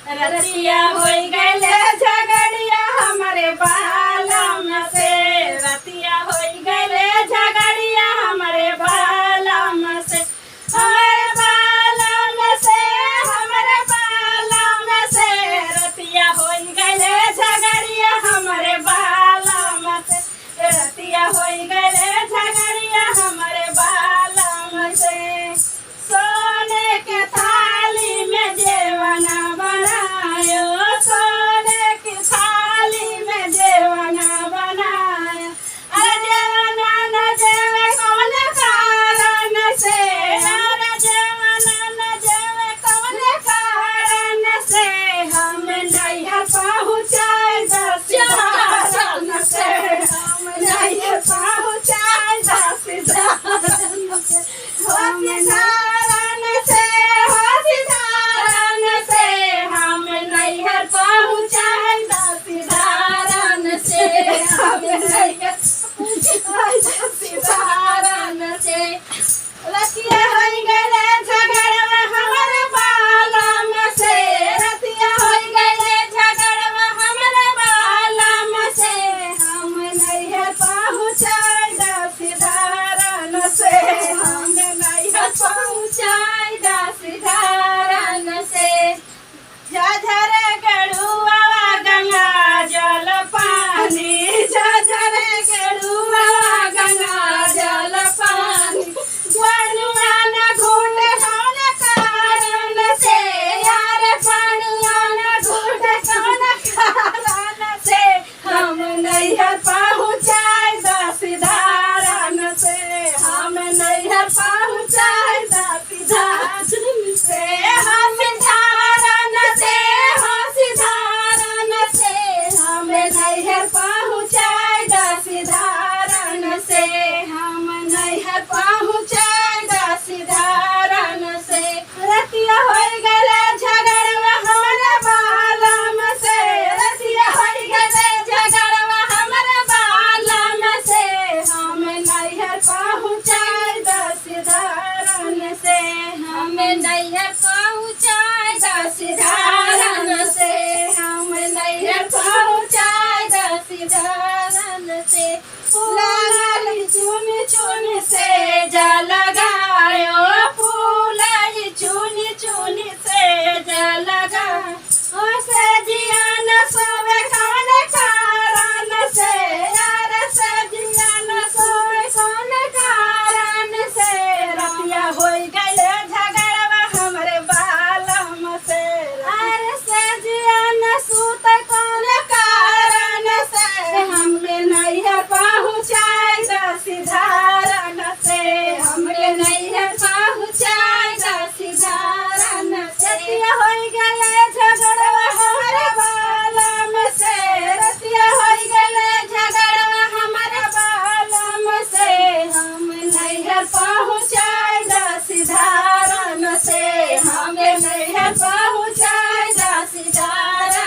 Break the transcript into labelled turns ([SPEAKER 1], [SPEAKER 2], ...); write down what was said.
[SPEAKER 1] रतिया होई गइले झगड़िया हमरे बालम से। रतिया होई गइले झगड़िया हमरे बालम से। हमरे बालम से, हमरे बालम से। रतिया होई गइले झगड़िया हमरे बालम से। रतिया होई गइले झगड़िया हमरे बालम से। सोने के थाली में जेवना बनायो, सोने की थाली में जेवना बनायो। अरे जेवना न जेवे कौन कारण से, अरे जेवना न जेवे कौन कारण से। हम नैहर पहुँचाए दस धारन से, हम नैहर पहुँचाए दस धारन से। हम धारन से, धारन से। हम नैहर पहुँचाए दस धारन से। हम नैहर पहुँचाए दस धारन से। रतिया होई गइले झगड़वा हमरे बालम से। रतिया होई गइले झगड़वा हमरे बालम से। हम नैहर पहुँचाए दस धारन से। हम नैहर पहुँचाए दस धारन से। झझर गड़ुआ गंगा जल पानी, झझर गड़ुआ गंगा जल पानी। पनुआ न घूटे कौन कारण से, यार पनुआ न घूटे कौन कारण से। हम नैहर पहुँचाए दस धारन से। हम नैहर पहुँचाए दस धारन से। हम धारन से, हम धारन से। हम नैहर पहुँचाए दस धारन से। हम नैहर पहुँचाए दस धारन से। रतिया होई गइले झगड़वा हमरे बालम से। रतिया होई गइले झगड़वा हमरे बालम से। हम नैहर पहुँचाए दस धारन से। हम नैहर पहुँचाए दस धारन से। हम नैहर पहुँचाए दस धारन से। लागल चुन चुन से